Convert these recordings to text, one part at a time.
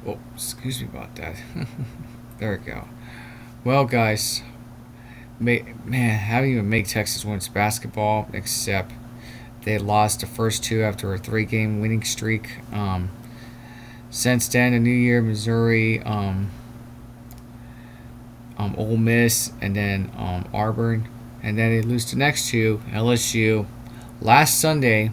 Oh, excuse me about that. There we go. Well, guys, man, how do you even make Texas win basketball? Except they lost the first two after a three-game winning streak. Since then, the New Year, Missouri, Ole Miss, and then Auburn, and then they lose the next two, LSU, last Sunday, a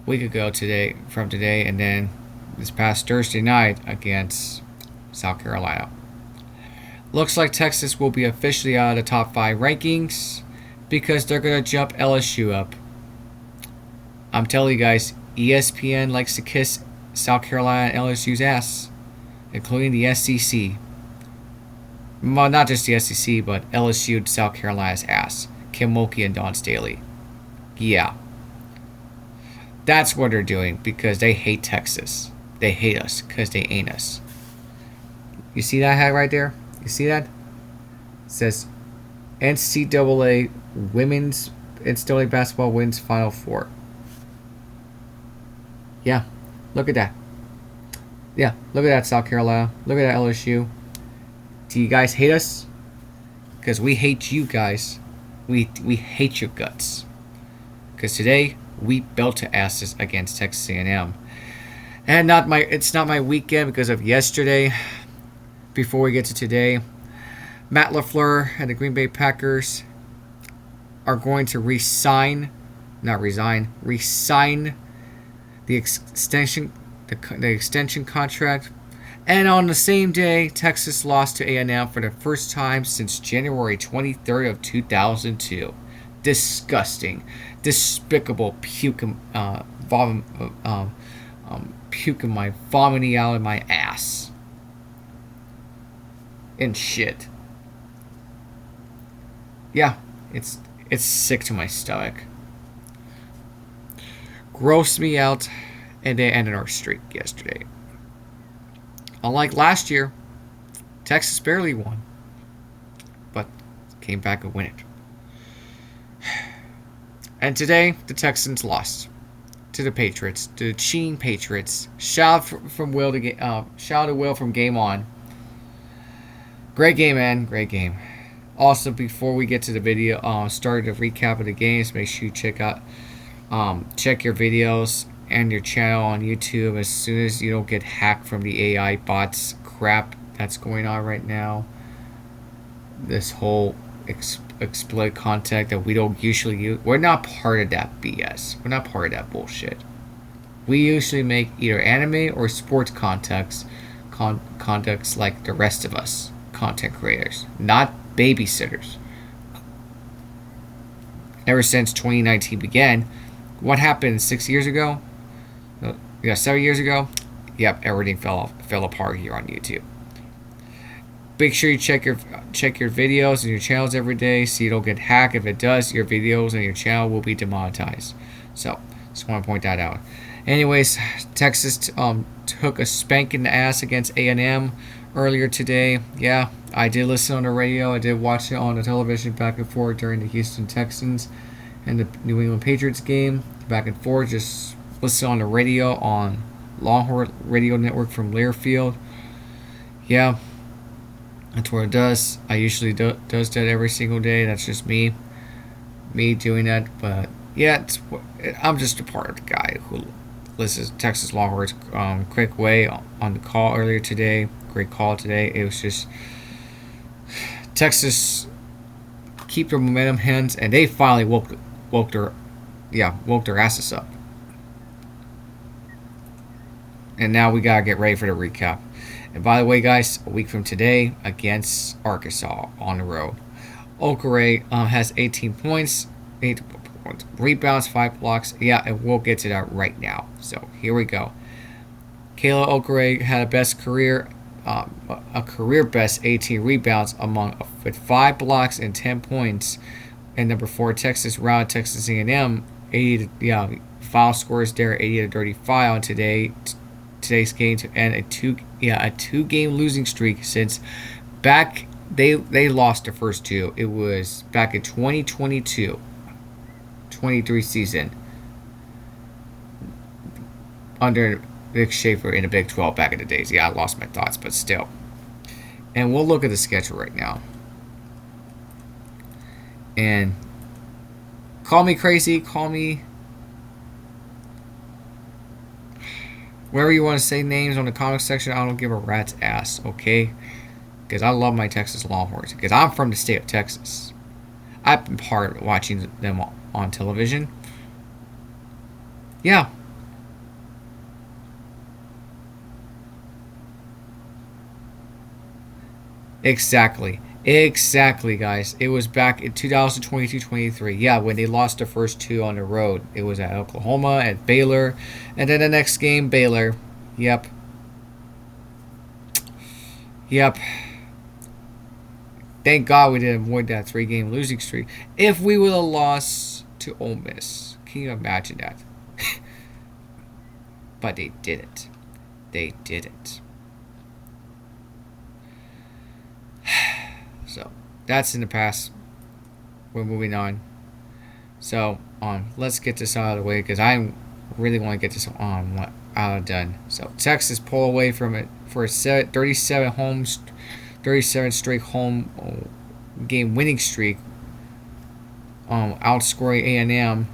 week ago today, from today, and then this past Thursday night against South Carolina. Looks like Texas will be officially out of the top 5 rankings because they're going to jump LSU up. I'm telling you guys, ESPN likes to kiss South Carolina and LSU's ass, including the SEC. Well, not just the SEC, but LSU and South Carolina's ass. Kim Mulkey and Don Staley. Yeah. That's what they're doing because they hate Texas. They hate us because they ain't us. You see that hat right there? You see that? It says NCAA Women's NCAA Basketball wins Final Four. Yeah. Look at that. Yeah. Look at that, South Carolina. Look at that, LSU. Do you guys hate us? Because we hate you guys. We hate your guts. Because today we belted asses against Texas A&M, and it's not my weekend because of yesterday. Before we get to today, Matt LaFleur and the Green Bay Packers are going to resign the extension contract. And on the same day, Texas lost to A&M for the first time since January 23rd of 2002. Disgusting, despicable, puking my vomiting out of my ass and shit. Yeah, it's sick to my stomach. Grossed me out, and they ended our streak yesterday. Unlike last year, Texas barely won, but came back and win it. And today, the Texans lost to the Patriots, to the cheating Patriots. Shout out to Will from Game On. Great game, man. Great game. Also, before we get to the video, started a recap of the games. Make sure you check your videos and your channel on YouTube as soon as you don't get hacked from the AI bots crap that's going on right now. This whole exploit content that we don't usually use. We're not part of that BS. We're not part of that bullshit. We usually make either anime or sports contexts like the rest of us content creators, not babysitters. Ever since 2019 began, what happened 6 years ago? 7 years ago. Yep, everything fell apart here on YouTube. Make sure you check your videos and your channels every day so you don't get hacked. If it does, your videos and your channel will be demonetized. So, just want to point that out. Anyways, Texas took a spank in the ass against A&M earlier today. Yeah, I did listen on the radio. I did watch it on the television back and forth during the Houston Texans and the New England Patriots game. Back and forth, just listen on the radio on Longhorn Radio Network from Learfield. Yeah, that's what it does. I usually does that every single day. That's just me doing that. But yeah, I'm just a part of the guy who listens to Texas Longhorns. Quick way on the call earlier today. Great call today. It was just Texas keep their momentum hands, and they finally woke their asses up. And now we gotta get ready for the recap. And by the way, guys, a week from today against Arkansas on the road, Oldacre has 18 points, 8 rebounds, 5 blocks. Yeah, and we'll get to that right now. So here we go. Kyla Oldacre had a career best 18 rebounds with 5 blocks and 10 points. And number 4, Texas round Texas A&M 80. Final scores there 80-35 on today's game to end a 2-game losing streak since back they lost the first 2. It was back in 2022-23 season under Vic Schaefer in the Big 12 back in the days. Yeah, I lost my thoughts, but still. And we'll look at the schedule right now. And call me crazy, call me wherever you want to say names on the comment section. I don't give a rat's ass, okay? Because I love my Texas Longhorns. Because I'm from the state of Texas. I've been part of watching them on television. Yeah. Exactly. Exactly, guys. It was back in 2022-23. Yeah, when they lost the first two on the road. It was at Oklahoma, at Baylor, and then the next game, Baylor. Yep. Yep. Thank God we didn't avoid that 3-game losing streak. If we would have lost to Ole Miss, can you imagine that? But they didn't. They didn't. So that's in the past. We're moving on. So let's get this out of the way because I really want to get this out of done. So Texas pull away from it for a 37 straight home game winning streak. Outscoring A&M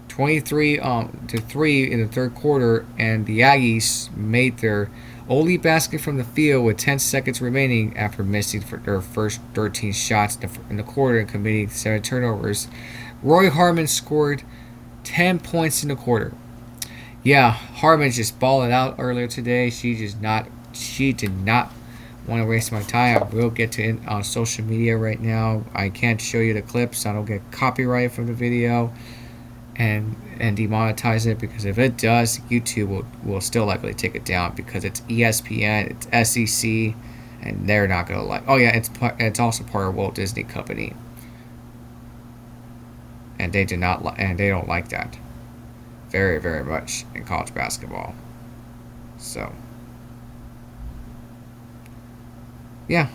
23-3 in the third quarter, and the Aggies made their only basket from the field with 10 seconds remaining after missing for their first 13 shots in the quarter and committing 7 turnovers. Rori Harmon scored 10 points in the quarter. Yeah, Harmon just balled it out earlier today. She did not want to waste my time. I will get to it on social media right now. I can't show you the clips. I don't get copyright from the video and demonetize it, because if it does, YouTube will still likely take it down because it's ESPN, it's SEC, and they're not gonna like. Oh yeah, it's also part of Walt Disney Company, and they don't like that very, very much in college basketball. So yeah,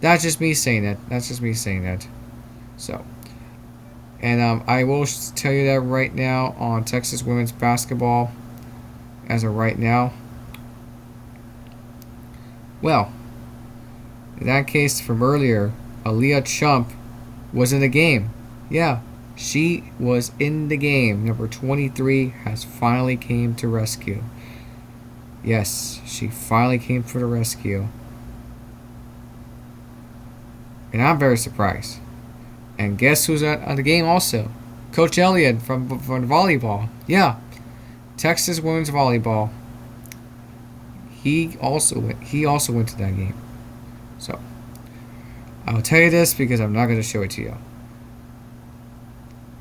that's just me saying that. So. And I will tell you that right now on Texas women's basketball, as of right now. Well, in that case from earlier, Aaliyah Crump was in the game. Yeah, she was in the game. Number 23 has finally came to rescue. Yes, she finally came for the rescue. And I'm very surprised. And guess who's at the game also? Coach Elliott from volleyball. Yeah, Texas women's volleyball. He also went to that game. So I'll tell you this because I'm not going to show it to you.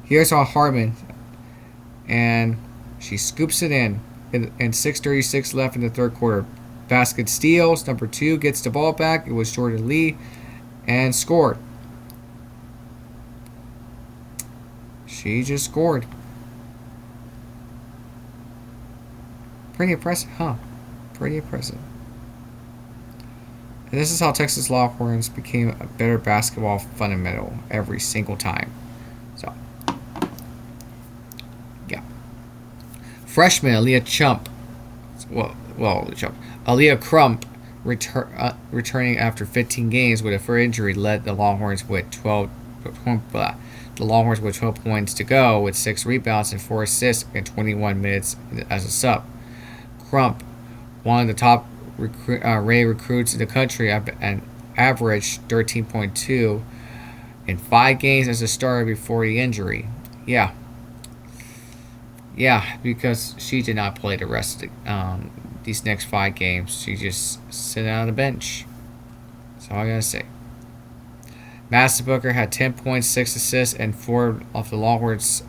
Here's how Harmon, and she scoops it in 6:36 left in the third quarter. Basket steals. Number 2 gets the ball back. It was Jordan Lee, and scored. She just scored. Pretty impressive, huh? Pretty impressive. And this is how Texas Longhorns became a better basketball fundamental every single time. So, yeah. Freshman Aaliyah Crump. Aaliyah Crump returning after 15 games with a foot injury led the Longhorns with 12 points to go with 6 rebounds and 4 assists in 21 minutes as a sub. Crump, one of the top rated recruits in the country, and averaged 13.2 in 5 games as a starter before the injury. Yeah, because she did not play the rest of these next 5 games. She just sat on the bench. That's all I gotta say. Master Booker had 10 points, 6 assists, and 4 of the Longhorns'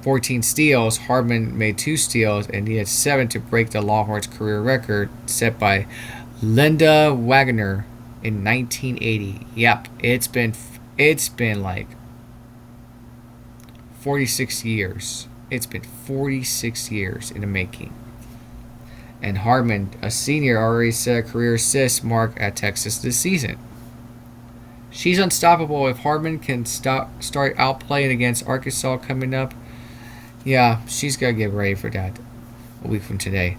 14 steals. Harmon made 2 steals, and he had 7 to break the Longhorns' career record set by Linda Wagner in 1980. Yep, it's been like 46 years. It's been 46 years in the making. And Harmon, a senior, already set a career assist mark at Texas this season. She's unstoppable if Harmon can start outplaying against Arkansas coming up. Yeah, she's got to get ready for that a week from today.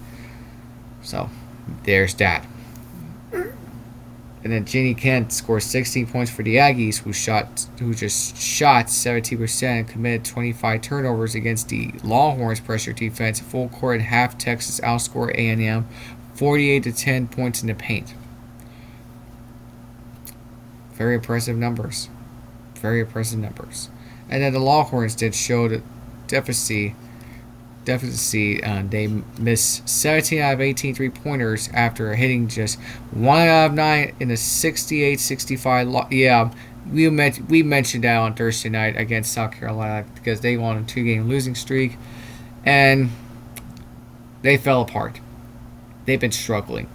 So, there's that. And then Jeannie Kent scored 16 points for the Aggies, who just shot 17% and committed 25 turnovers against the Longhorns pressure defense. Full court half, Texas outscored A&M 48-10 points in the paint. Very impressive numbers. Very impressive numbers. And then the Longhorns did show the deficit. They missed 17 out of 18 three-pointers after hitting just 1 out of 9 in a 68-65 Yeah, we mentioned that on Thursday night against South Carolina because they won a 2-game losing streak, and they fell apart. They've been struggling,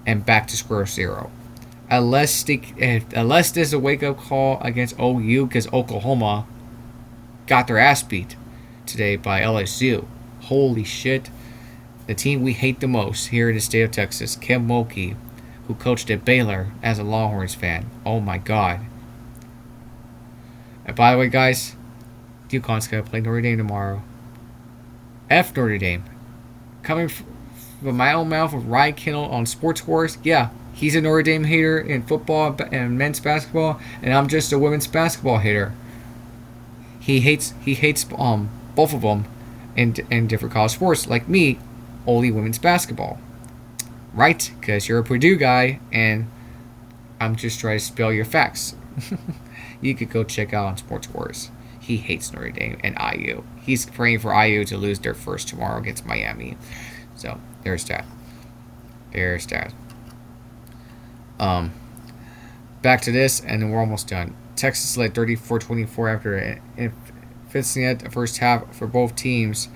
and back to square zero. Unless there's a wake-up call against OU because Oklahoma got their ass beat today by LSU. Holy shit. The team we hate the most here in the state of Texas, Kim Mulkey, who coached at Baylor as a Longhorns fan. Oh my god. And by the way, guys, UConn's going to play Notre Dame tomorrow. F Notre Dame. Coming from my own mouth with Ryan Kindle on Sports Wars, yeah, he's a Notre Dame hater in football and men's basketball, and I'm just a women's basketball hater. He hates both of them in different college sports. Like me, only women's basketball. Right? Because you're a Purdue guy, and I'm just trying to spell your facts. You could go check out on Sports Wars. He hates Notre Dame and IU. He's praying for IU to lose their first tomorrow against Miami. So, there's that. There's that. Back to this, and then we're almost done. Texas led 34-24 after finishing at the first half for both teams.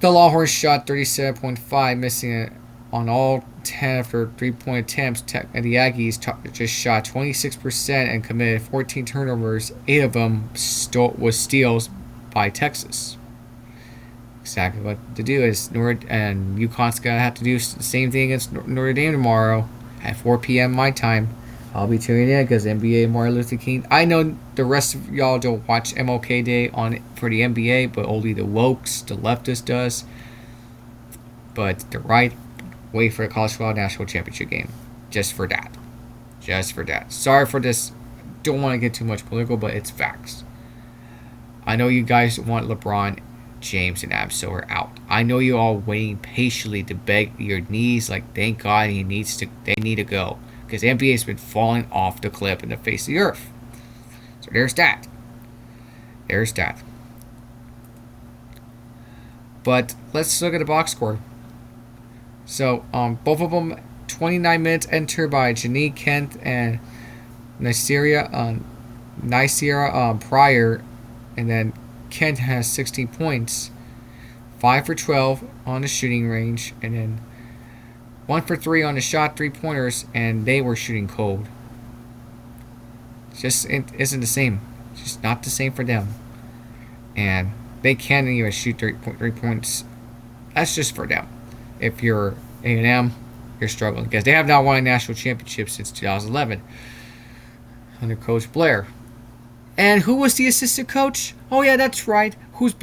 The Longhorns shot 37.5, missing it on all 10 after 3-point attempts. And the Aggies just shot 26% and committed 14 turnovers. 8 of them was steals by Texas. Exactly what to do is and UConn's gonna have to do the same thing against Notre Dame tomorrow at 4 p.m. my time. I'll be tuning in because NBA Martin Luther King. I know the rest of y'all don't watch MLK Day for the NBA, but only the wokes, the leftist does. But the right, wait for the college football national championship game, just for that. Just for that. Sorry for this. Don't want to get too much political, but it's facts. I know you guys want LeBron James and Adam Silver out. I know you all waiting patiently to beg your knees like thank God they need to go. Because the NBA has been falling off the cliff in the face of the earth. So there's that. There's that. But let's look at the box score. So both of them 29 minutes entered by Jeannie Kent and Nyceria Pryor, and then Kent has 16 points, 5 for 12 on the shooting range, and then 1 for 3 on the shot, 3-pointers, and they were shooting cold. It isn't the same. It's just not the same for them. And they can't even shoot 3 points. That's just for them. If you're A&M, you're struggling because they have not won a national championship since 2011 under Coach Blair. And who was the assistant coach? Oh yeah, that's right. Who's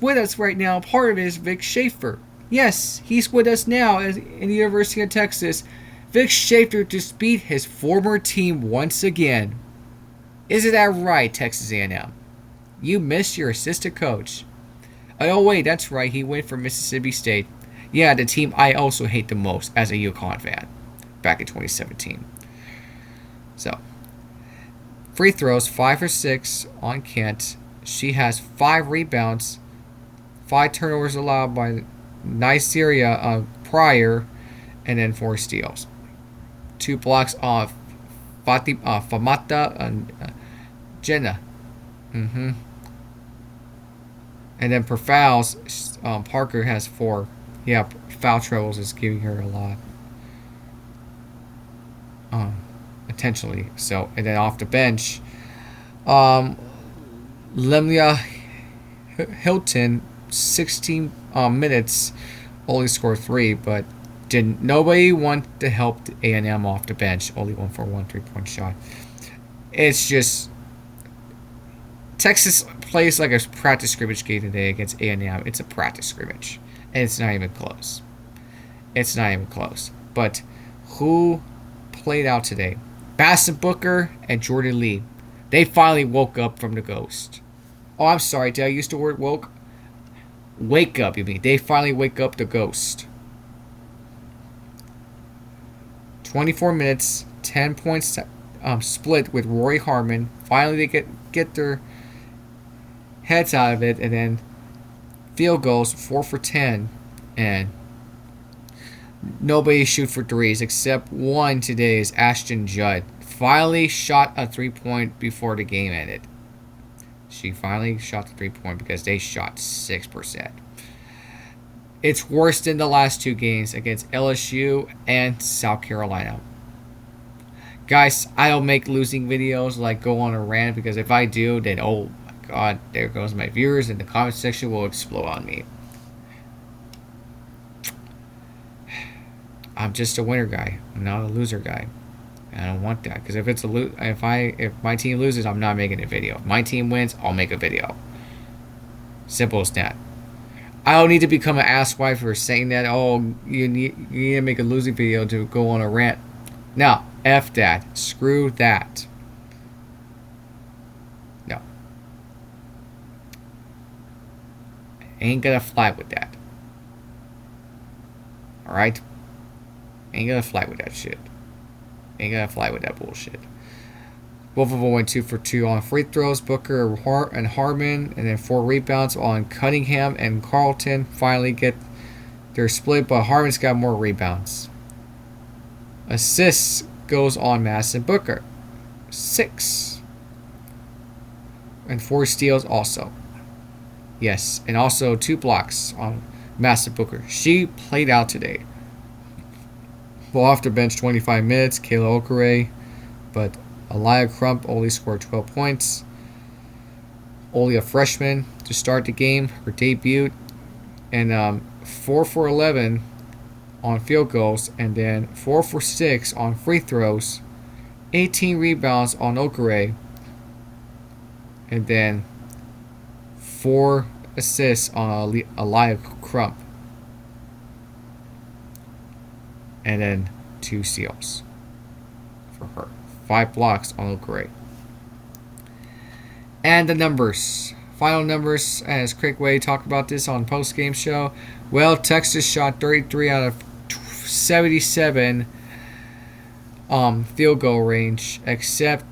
with us right now? Part of it is Vic Schaefer. Yes, he's with us now in the University of Texas. Vic Schaefer just beat his former team once again. Isn't that right, Texas A&M? You missed your assistant coach. Oh wait, that's right. He went for Mississippi State. Yeah, the team I also hate the most as a UConn fan back in 2017. So, free throws, 5 for 6 on Kent. She has 5 rebounds, 5 turnovers allowed by Nyceria Pryor, and then 4 steals. 2 blocks off Famata and Jenna. And then for fouls, Parker has 4. Yeah, foul troubles is giving her a lot. Intentionally. So, and then off the bench, Lemlia Hilton, 16 minutes, only scored 3, but nobody want to help A&M off the bench. Only 1 for 1 3-point shot. It's just Texas plays like a practice scrimmage game today against A&M. It's a practice scrimmage, and it's not even close. It's not even close. But who played out today? Basson Booker and Jordan Lee. They finally woke up from the ghost. Oh, I'm sorry. Did I use the word woke? Wake up, you mean. They finally wake up the ghost. 24 minutes, 10 points split with Rori Harmon. Finally, they get their heads out of it, and then field goals, 4 for 10, and nobody shoot for threes except one today is Ashton Judd. Finally shot a 3-point before the game ended. She finally shot the 3-point because they shot 6%. It's worse than the last two games against LSU and South Carolina. Guys, I don't make losing videos like go on a rant, because if I do, then oh my god, there goes my viewers, and the comment section will explode on me. I'm just a winner guy. I'm not a loser guy. I don't want that, because if my team loses, I'm not making a video. If my team wins, I'll make a video. Simple as that. I don't need to become an asswife for saying that. Oh, you need to make a losing video to go on a rant. No, F that. Screw that. No. Ain't gonna fly with that. Alright? Ain't gonna fly with that shit. Ain't gonna fly with that bullshit. Both of them went 2 for 2 on free throws. Booker and Harmon, and then 4 rebounds on Cunningham and Carlton. Finally get their split, but Harmon's got more rebounds. Assists goes on Madison Booker, 6, and 4 steals also. Yes, and also 2 blocks on Madison Booker. She played out today. Well, off the bench 25 minutes, Kyla Oldacre, but Aaliyah Crump only scored 12 points. Only a freshman to start the game, her debut, and 4 for 11 on field goals, and then 4 for 6 on free throws, 18 rebounds on Oldacre, and then 4 assists on Aaliyah Crump, and then 2 steals for her. 5 blocks on Oldacre. And the numbers. Final numbers, as Craig Way talked about this on post-game show. Well, Texas shot 33 out of 77 field goal range, except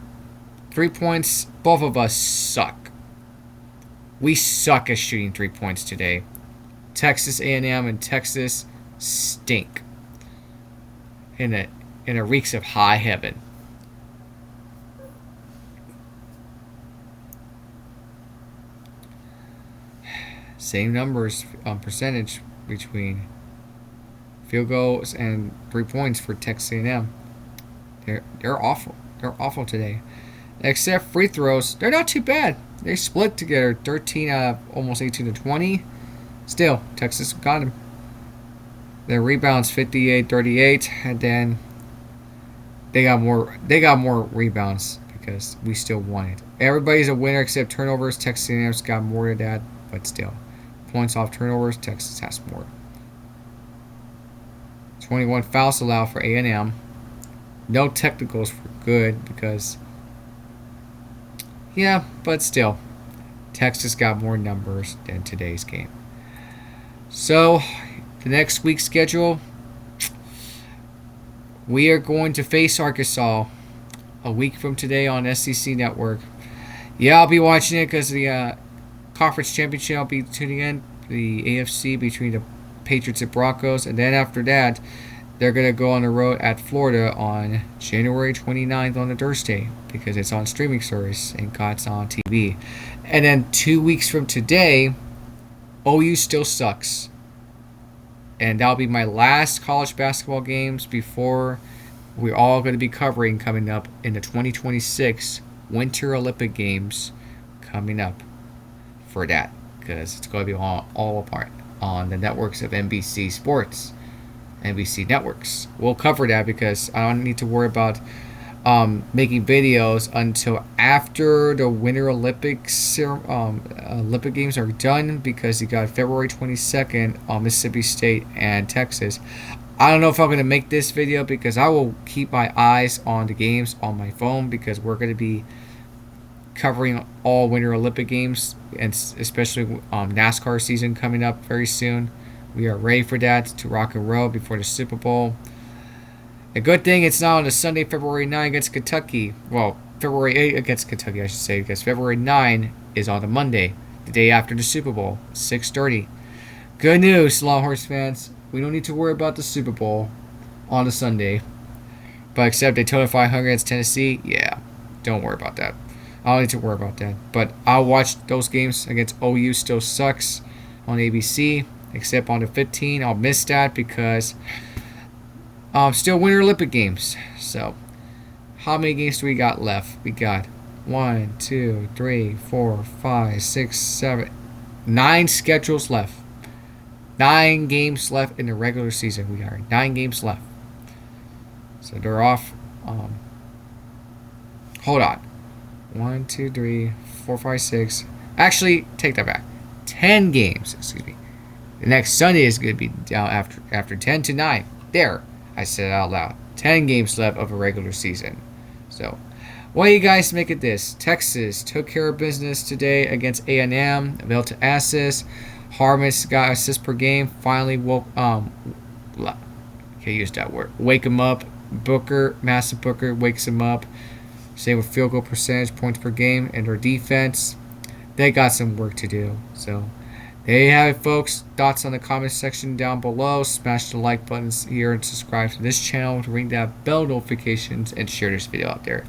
3 points. Both of us suck. We suck at shooting 3 points today. Texas A&M and Texas stink. In a reeks of high heaven. Same numbers on percentage between field goals and 3 points for Texas A&M. They're awful. They're awful today. Except free throws, they're not too bad. They split together 13 out of almost 18 to 20. Still, Texas got them. Their rebounds 58-38, and then they got more rebounds because we still won it. Everybody's a winner except turnovers. Texas A&M's got more than that, but still. Points off turnovers, Texas has more. 21 fouls allowed for A&M. No technicals for good because, yeah, but still, Texas got more numbers than today's game. So, the next week's schedule, we are going to face Arkansas a week from today on SEC Network. Yeah, I'll be watching it because the conference championship, I'll be tuning in. The AFC between the Patriots and Broncos. And then after that, they're going to go on the road at Florida on January 29th on a Thursday because it's on streaming service and God's on TV. And then 2 weeks from today, OU still sucks. And that'll be my last college basketball games before we're all going to be covering coming up in the 2026 Winter Olympic Games coming up for that. Because it's going to be all apart on the networks of NBC Sports, NBC Networks. We'll cover that because I don't need to worry about making videos until after the Winter Olympic Games are done, because you got February 22nd on Mississippi State and Texas. I don't know if I'm going to make this video because I will keep my eyes on the games on my phone, because we're going to be covering all Winter Olympic Games, and especially NASCAR season coming up very soon. We are ready for that to rock and roll before the Super Bowl. A good thing it's not on a Sunday, February 9 against Kentucky. Well, February 8 against Kentucky, I should say, because February 9 is on a Monday, the day after the Super Bowl, 6:30. Good news, Longhorns fans. We don't need to worry about the Super Bowl on a Sunday. But except Daytona 500 against Tennessee, yeah, don't worry about that. I don't need to worry about that. But I'll watch those games against OU still sucks on ABC, except on the 15. I'll miss that because still Winter Olympic Games. So, how many games do we got left? We got 1, 2, 3, 4, 5, 6, 7, 9 schedules left. 9 games left in the regular season. We are 9 games left. So they're off. Hold on. 1, 2, 3, 4, 5, 6. Actually, take that back. 10 games. Excuse me. The next Sunday is going to be down after 10 to 9. There. I said it out loud. 10 games left of a regular season. So, what do you guys make of this? Texas took care of business today against A&M. Availed to assist. Harmon got assists per game. Finally woke can't use that word. Wake him up. Massive Booker wakes him up. Same with field goal percentage, points per game, and their defense. They got some work to do. So, there you have it, folks. Thoughts on the comment section down below. Smash the like buttons here and subscribe to this channel to ring that bell notifications and share this video out there.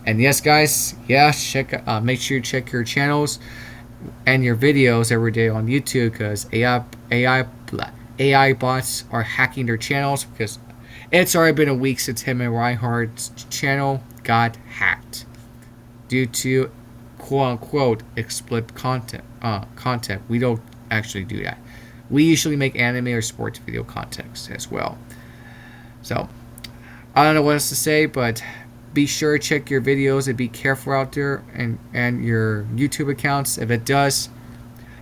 And yes, guys, make sure you check your channels and your videos every day on YouTube, because AI bots are hacking their channels, because it's already been a week since him and Reinhardt's channel got hacked due to quote-unquote explicit content. We don't actually do that. We usually make anime or sports video content as well. So, I don't know what else to say, but be sure to check your videos and be careful out there and your YouTube accounts. If it does,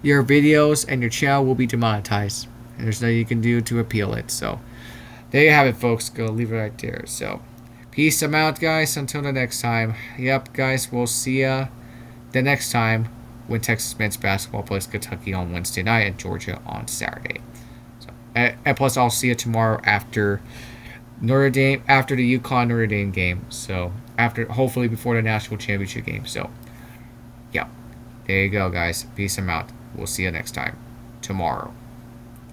your videos and your channel will be demonetized, and there's nothing you can do to appeal it. So, there you have it, folks. Go leave it right there. So, peace. I'm out, guys. Until the next time. Yep, guys, we'll see ya the next time when Texas men's basketball plays Kentucky on Wednesday night and Georgia on Saturday. So, and plus, I'll see you tomorrow after Notre Dame, after the UConn Notre Dame game. So, hopefully before the national championship game. So, yeah, there you go, guys. Peace. I'm out. We'll see you next time tomorrow.